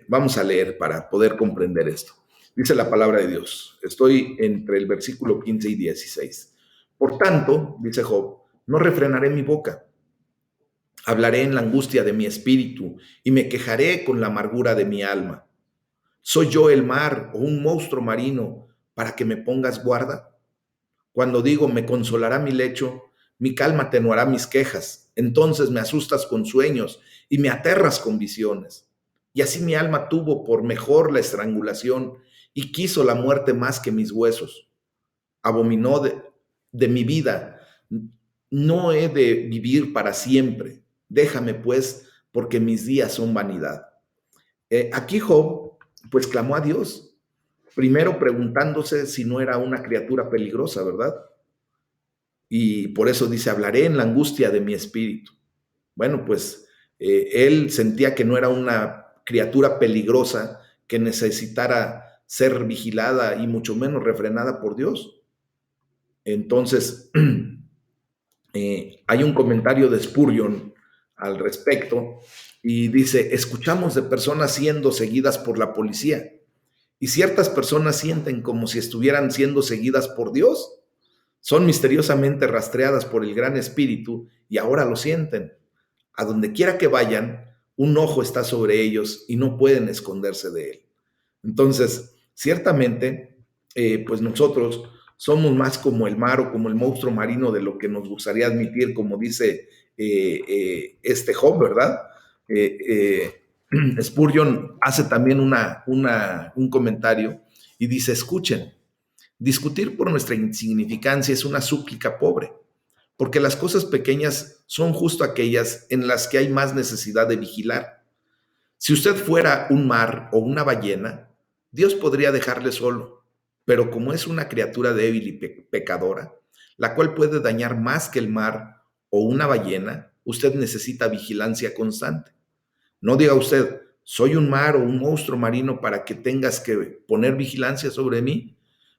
Vamos a leer para poder comprender esto. Dice la palabra de Dios, estoy entre el versículo 15 y 16. Por tanto, dice Job, no refrenaré mi boca. Hablaré en la angustia de mi espíritu y me quejaré con la amargura de mi alma. ¿Soy yo el mar o un monstruo marino para que me pongas guarda? Cuando digo me consolará mi lecho, mi calma atenuará mis quejas. Entonces me asustas con sueños y me aterras con visiones. Y así mi alma tuvo por mejor la estrangulación y quiso la muerte más que mis huesos. Abominó de mi vida. No he de vivir para siempre. Déjame pues, porque mis días son vanidad. Aquí Job, pues clamó a Dios, primero preguntándose si no era una criatura peligrosa, ¿verdad? Y por eso dice, hablaré en la angustia de mi espíritu. Bueno, pues él sentía que no era una criatura peligrosa que necesitara ser vigilada y mucho menos refrenada por Dios. Entonces, hay un comentario de Spurgeon al respecto y dice, escuchamos de personas siendo seguidas por la policía y ciertas personas sienten como si estuvieran siendo seguidas por Dios. Son misteriosamente rastreadas por el gran espíritu y ahora lo sienten. A donde quiera que vayan, un ojo está sobre ellos y no pueden esconderse de él. Entonces, ciertamente, pues nosotros somos más como el mar o como el monstruo marino de lo que nos gustaría admitir, como dice este Job, ¿verdad? Spurgeon hace también un comentario y dice, escuchen, discutir por nuestra insignificancia es una súplica pobre, porque las cosas pequeñas son justo aquellas en las que hay más necesidad de vigilar. Si usted fuera un mar o una ballena, Dios podría dejarle solo, pero como es una criatura débil y pecadora, la cual puede dañar más que el mar o una ballena, usted necesita vigilancia constante. No diga usted, soy un mar o un monstruo marino para que tengas que poner vigilancia sobre mí,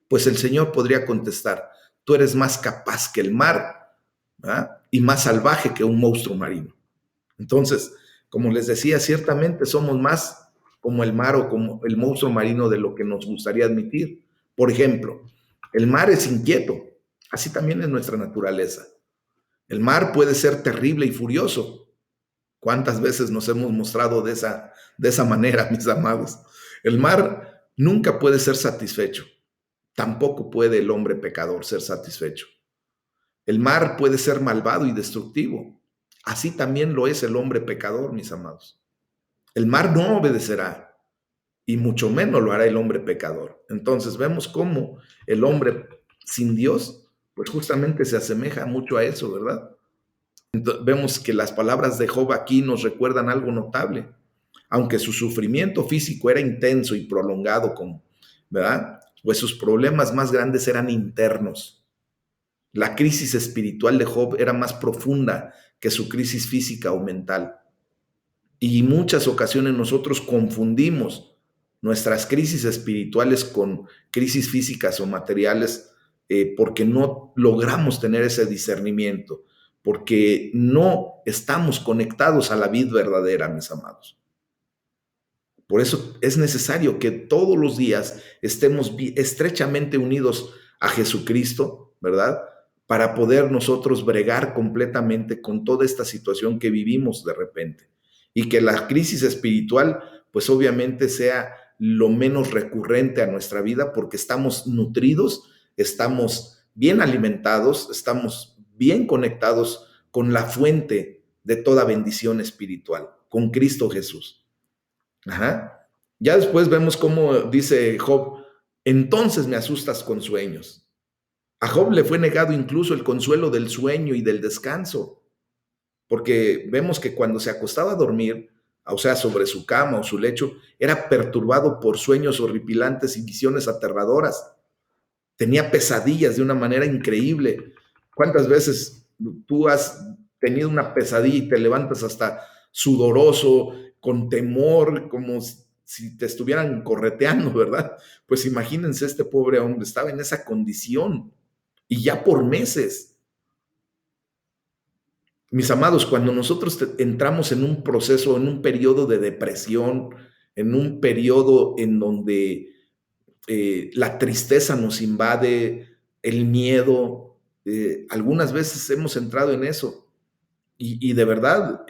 pues el Señor podría contestar, tú eres más capaz que el mar, ¿verdad? Y más salvaje que un monstruo marino. Entonces, como les decía, ciertamente somos más como el mar o como el monstruo marino de lo que nos gustaría admitir. Por ejemplo, el mar es inquieto, así también es nuestra naturaleza. El mar puede ser terrible y furioso. ¿Cuántas veces nos hemos mostrado de esa manera, mis amados? El mar nunca puede ser satisfecho. Tampoco puede el hombre pecador ser satisfecho. El mar puede ser malvado y destructivo. Así también lo es el hombre pecador, mis amados. El mar no obedecerá y mucho menos lo hará el hombre pecador. Entonces vemos cómo el hombre sin Dios, pues justamente se asemeja mucho a eso, ¿verdad? Entonces, vemos que las palabras de Job aquí nos recuerdan algo notable. Aunque su sufrimiento físico era intenso y prolongado, ¿verdad? Pues sus problemas más grandes eran internos. La crisis espiritual de Job era más profunda que su crisis física o mental. Y muchas ocasiones nosotros confundimos nuestras crisis espirituales con crisis físicas o materiales porque no logramos tener ese discernimiento, porque no estamos conectados a la vida verdadera, mis amados. Por eso es necesario que todos los días estemos estrechamente unidos a Jesucristo, ¿verdad? Para poder nosotros bregar completamente con toda esta situación que vivimos de repente. Y que la crisis espiritual, pues obviamente sea lo menos recurrente a nuestra vida porque estamos nutridos, estamos bien alimentados, estamos bien conectados con la fuente de toda bendición espiritual, con Cristo Jesús. Ajá. Ya después vemos cómo dice Job, entonces me asustas con sueños. A Job le fue negado incluso el consuelo del sueño y del descanso, porque vemos que cuando se acostaba a dormir, o sea, sobre su cama o su lecho, era perturbado por sueños horripilantes y visiones aterradoras. Tenía pesadillas de una manera increíble. ¿Cuántas veces tú has tenido una pesadilla y te levantas hasta sudoroso, con temor, como si te estuvieran correteando, ¿verdad? Pues imagínense, este pobre hombre estaba en esa condición y ya por meses. Mis amados, cuando nosotros entramos en un proceso, en un periodo de depresión, en un periodo en donde la tristeza nos invade, el miedo, algunas veces hemos entrado en eso y de verdad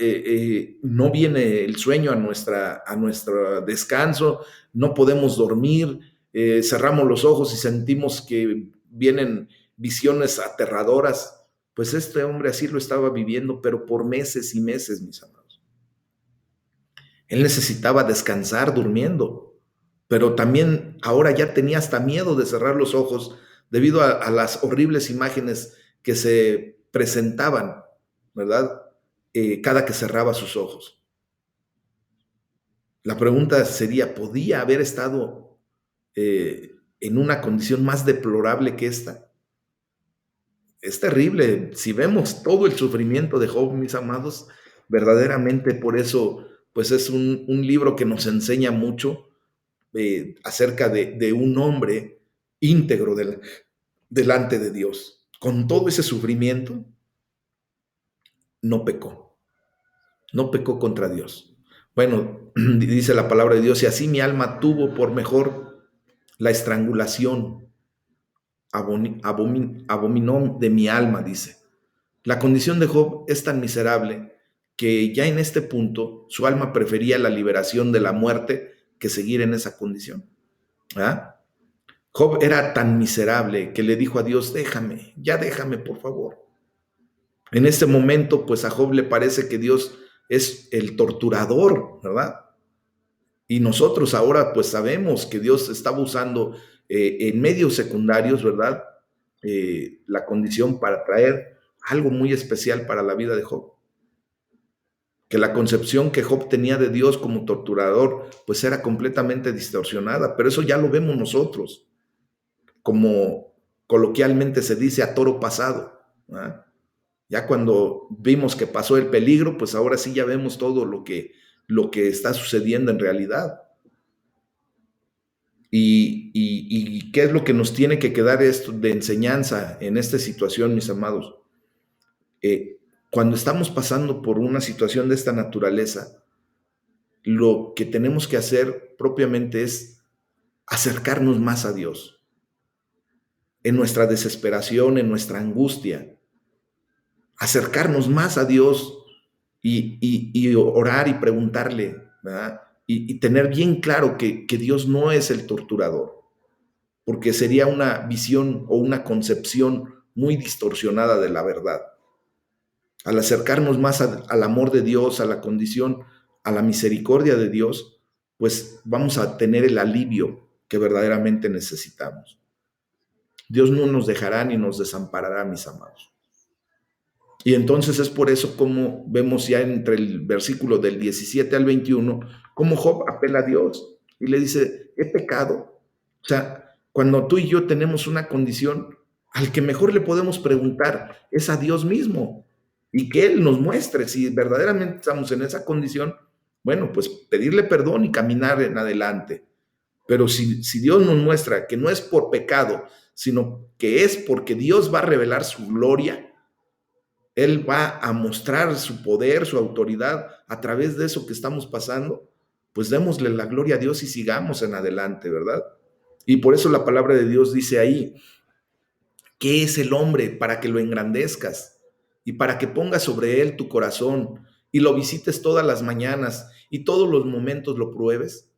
no viene el sueño a nuestro descanso, no podemos dormir, cerramos los ojos y sentimos que vienen visiones aterradoras. Pues este hombre así lo estaba viviendo, pero por meses y meses, mis amados. Él necesitaba descansar durmiendo, pero también ahora ya tenía hasta miedo de cerrar los ojos debido a las horribles imágenes que se presentaban, ¿verdad? Cada que cerraba sus ojos. La pregunta sería, ¿podía haber estado en una condición más deplorable que esta? Es terrible. Si vemos todo el sufrimiento de Job, mis amados, verdaderamente por eso, pues es un libro que nos enseña mucho acerca de un hombre íntegro delante de Dios. Con todo ese sufrimiento, no pecó, no pecó contra Dios. Bueno, dice la palabra de Dios, y así mi alma tuvo por mejor la estrangulación, abominó de mi alma, dice. La condición de Job es tan miserable que ya en este punto su alma prefería la liberación de la muerte que seguir en esa condición. ¿Ah? Job era tan miserable que le dijo a Dios, déjame, ya déjame, por favor. En este momento, pues a Job le parece que Dios es el torturador, ¿verdad? Y nosotros ahora pues sabemos que Dios estaba usando en medios secundarios, ¿verdad? La condición para traer algo muy especial para la vida de Job. Que la concepción que Job tenía de Dios como torturador pues era completamente distorsionada, pero eso ya lo vemos nosotros, como coloquialmente se dice, a toro pasado. ¿Ah? Ya cuando vimos que pasó el peligro, pues ahora sí ya vemos todo lo que está sucediendo en realidad. Y qué es lo que nos tiene que quedar esto de enseñanza en esta situación, mis amados. Cuando estamos pasando por una situación de esta naturaleza, lo que tenemos que hacer propiamente es acercarnos más a Dios. En nuestra desesperación, en nuestra angustia, acercarnos más a Dios y orar y preguntarle, ¿verdad? Y tener bien claro que Dios no es el torturador, porque sería una visión o una concepción muy distorsionada de la verdad. Al acercarnos más al amor de Dios, a la condición, a la misericordia de Dios, pues vamos a tener el alivio que verdaderamente necesitamos. Dios no nos dejará ni nos desamparará, mis amados. Y entonces es por eso como vemos ya entre el versículo del 17 al 21, cómo Job apela a Dios y le dice, he pecado. O sea, cuando tú y yo tenemos una condición, al que mejor le podemos preguntar es a Dios mismo y que Él nos muestre si verdaderamente estamos en esa condición, bueno, pues pedirle perdón y caminar en adelante. Pero si Dios nos muestra que no es por pecado, sino que es porque Dios va a revelar su gloria, él va a mostrar su poder, su autoridad a través de eso que estamos pasando, pues démosle la gloria a Dios y sigamos en adelante, ¿verdad? Y por eso la palabra de Dios dice ahí, ¿qué es el hombre para que lo engrandezcas y para que pongas sobre él tu corazón y lo visites todas las mañanas y todos los momentos lo pruebes?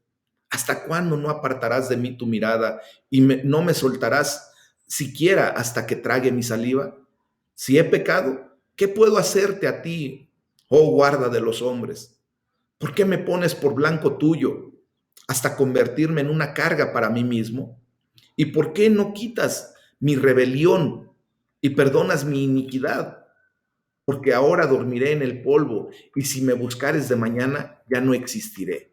¿Hasta cuándo no apartarás de mí tu mirada y no me soltarás siquiera hasta que trague mi saliva? Si he pecado, ¿qué puedo hacerte a ti, oh guarda de los hombres? ¿Por qué me pones por blanco tuyo hasta convertirme en una carga para mí mismo? ¿Y por qué no quitas mi rebelión y perdonas mi iniquidad? Porque ahora dormiré en el polvo y si me buscares de mañana ya no existiré.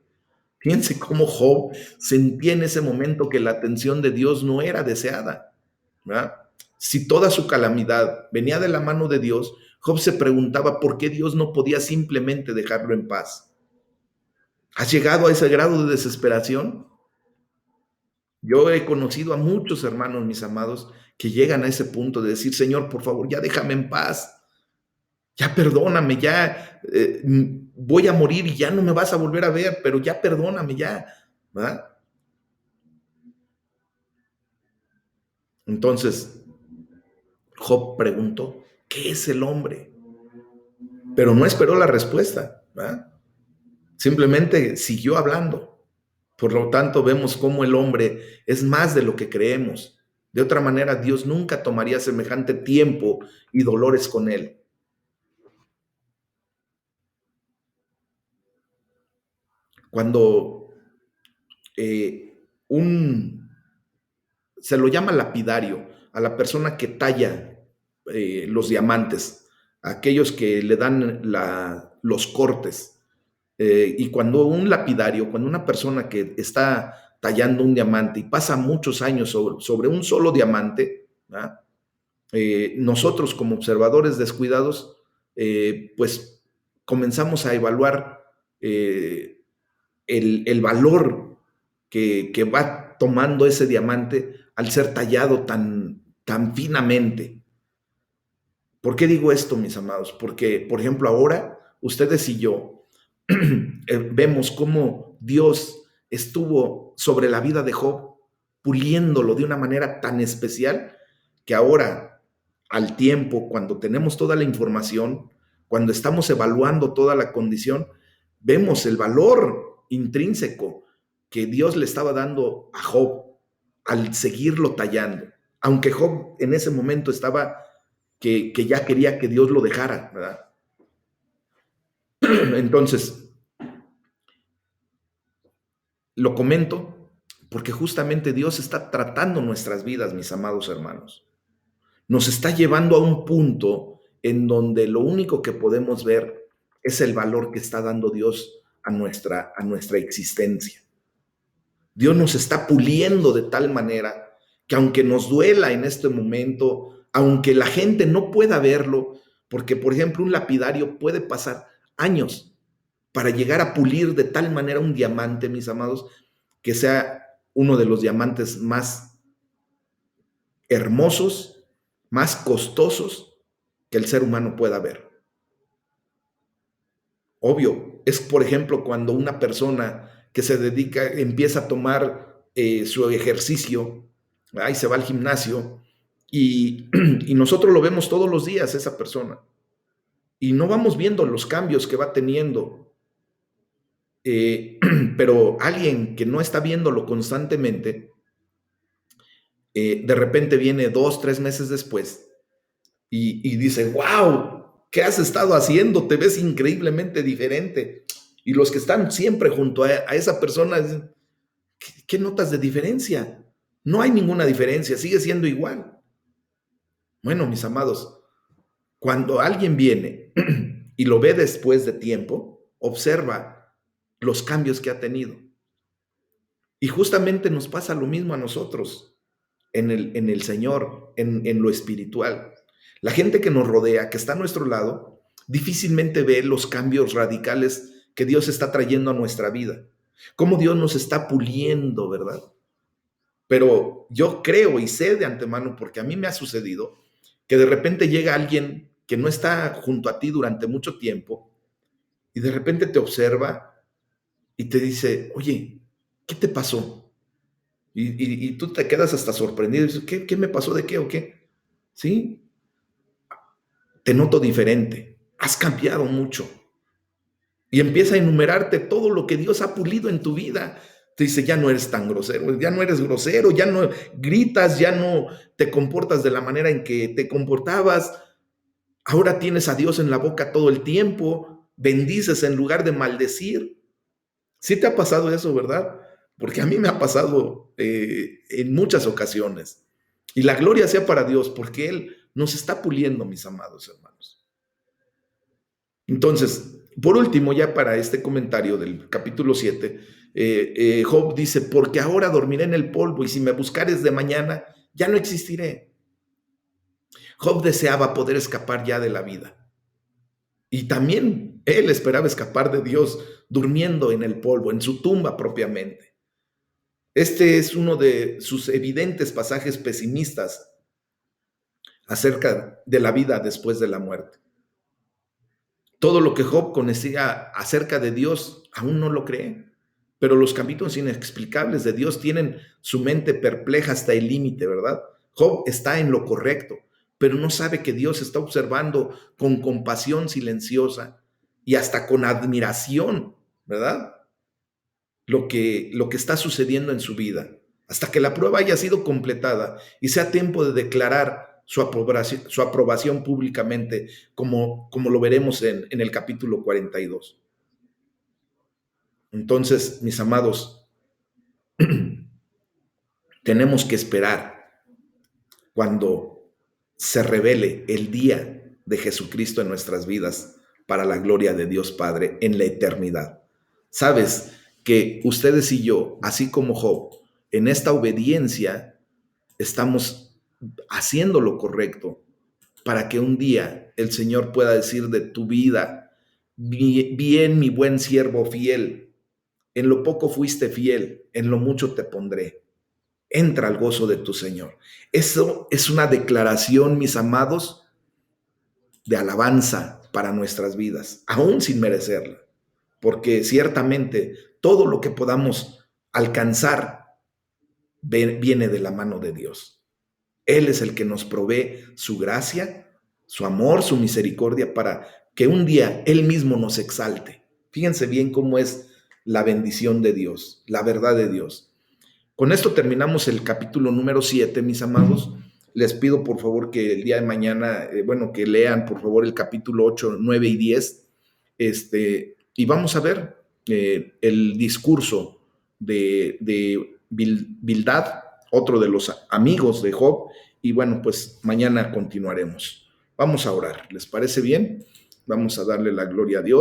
Fíjense cómo Job sentía en ese momento que la atención de Dios no era deseada, ¿verdad? Si toda su calamidad venía de la mano de Dios, Job se preguntaba por qué Dios no podía simplemente dejarlo en paz. ¿Has llegado a ese grado de desesperación? Yo he conocido a muchos hermanos, mis amados, que llegan a ese punto de decir, Señor, por favor, ya déjame en paz, ya perdóname, ya voy a morir y ya no me vas a volver a ver, pero ya perdóname, ya, ¿verdad? Entonces, Job preguntó, ¿qué es el hombre? Pero no esperó la respuesta, ¿verdad? Simplemente siguió hablando. Por lo tanto, vemos cómo el hombre es más de lo que creemos. De otra manera, Dios nunca tomaría semejante tiempo y dolores con él. cuando se lo llama lapidario a la persona que talla los diamantes, a aquellos que le dan los cortes. Y cuando un lapidario, cuando una persona que está tallando un diamante y pasa muchos años sobre un solo diamante, ¿verdad? Nosotros como observadores descuidados, pues comenzamos a evaluar el valor que va tomando ese diamante al ser tallado tan finamente. ¿Por qué digo esto, mis amados? Porque, por ejemplo, ahora ustedes y yo vemos cómo Dios estuvo sobre la vida de Job, puliéndolo de una manera tan especial que ahora, al tiempo, cuando tenemos toda la información, cuando estamos evaluando toda la condición, vemos el valor intrínseco que Dios le estaba dando a Job al seguirlo tallando. Aunque Job en ese momento estaba que ya quería que Dios lo dejara, ¿verdad? Entonces, lo comento porque justamente Dios está tratando nuestras vidas, mis amados hermanos. Nos está llevando a un punto en donde lo único que podemos ver es el valor que está dando Dios a nuestra existencia. Dios nos está puliendo de tal manera que aunque nos duela en este momento, aunque la gente no pueda verlo, porque por ejemplo un lapidario puede pasar años para llegar a pulir de tal manera un diamante, mis amados, que sea uno de los diamantes más hermosos, más costosos que el ser humano pueda ver. Obvio, es por ejemplo cuando una persona que se dedica, empieza a tomar su ejercicio, ahí se va al gimnasio y nosotros lo vemos todos los días, esa persona, y no vamos viendo los cambios que va teniendo. Pero alguien que no está viéndolo constantemente, de repente viene 2, 3 meses después y dice, wow, ¿qué has estado haciendo? Te ves increíblemente diferente. Y los que están siempre junto a esa persona dicen, ¿qué notas de diferencia? No hay ninguna diferencia, sigue siendo igual. Bueno, mis amados, cuando alguien viene y lo ve después de tiempo, observa los cambios que ha tenido. Y justamente nos pasa lo mismo a nosotros en el Señor, en lo espiritual. La gente que nos rodea, que está a nuestro lado, difícilmente ve los cambios radicales que Dios está trayendo a nuestra vida. Cómo Dios nos está puliendo, ¿verdad? Pero yo creo y sé de antemano, porque a mí me ha sucedido, que de repente llega alguien que no está junto a ti durante mucho tiempo y de repente te observa y te dice, oye, ¿qué te pasó? Y tú te quedas hasta sorprendido. Y dices, ¿qué me pasó? ¿De qué o qué? ¿Sí? Te noto diferente. Has cambiado mucho. Y empieza a enumerarte todo lo que Dios ha pulido en tu vida. Te dice, ya no eres tan grosero, ya no eres grosero, ya no gritas, ya no te comportas de la manera en que te comportabas. Ahora tienes a Dios en la boca todo el tiempo. Bendices en lugar de maldecir. Sí te ha pasado eso, ¿verdad? Porque a mí me ha pasado en muchas ocasiones. Y la gloria sea para Dios, porque Él nos está puliendo, mis amados hermanos. Entonces, por último, ya para este comentario del capítulo 7, Job dice, porque ahora dormiré en el polvo y si me buscares de mañana, ya no existiré. Job deseaba poder escapar ya de la vida. Y también él esperaba escapar de Dios durmiendo en el polvo, en su tumba propiamente. Este es uno de sus evidentes pasajes pesimistas acerca de la vida después de la muerte. Todo lo que Job conocía acerca de Dios aún no lo cree, pero los caminos inexplicables de Dios tienen su mente perpleja hasta el límite, ¿verdad? Job está en lo correcto, pero no sabe que Dios está observando con compasión silenciosa y hasta con admiración, ¿verdad? Lo que está sucediendo en su vida, hasta que la prueba haya sido completada y sea tiempo de declarar su aprobación públicamente, como lo veremos en el capítulo 42. Entonces, mis amados, tenemos que esperar cuando se revele el día de Jesucristo en nuestras vidas para la gloria de Dios Padre en la eternidad. Sabes que ustedes y yo, así como Job, en esta obediencia estamos haciendo lo correcto para que un día el Señor pueda decir de tu vida: bien, mi buen siervo fiel, en lo poco fuiste fiel, en lo mucho te pondré. Entra al gozo de tu Señor. Eso es una declaración, mis amados, de alabanza para nuestras vidas, aún sin merecerla, porque ciertamente todo lo que podamos alcanzar viene de la mano de Dios. Él es el que nos provee su gracia, su amor, su misericordia, para que un día Él mismo nos exalte. Fíjense bien cómo es la bendición de Dios, la verdad de Dios. Con esto terminamos el capítulo número 7, mis amados. Les pido por favor que el día de mañana, que lean por favor el capítulo 8, 9 y 10. Y vamos a ver el discurso de Bildad, otro de los amigos de Job. Y bueno, pues mañana continuaremos. Vamos a orar. ¿Les parece bien? Vamos a darle la gloria a Dios.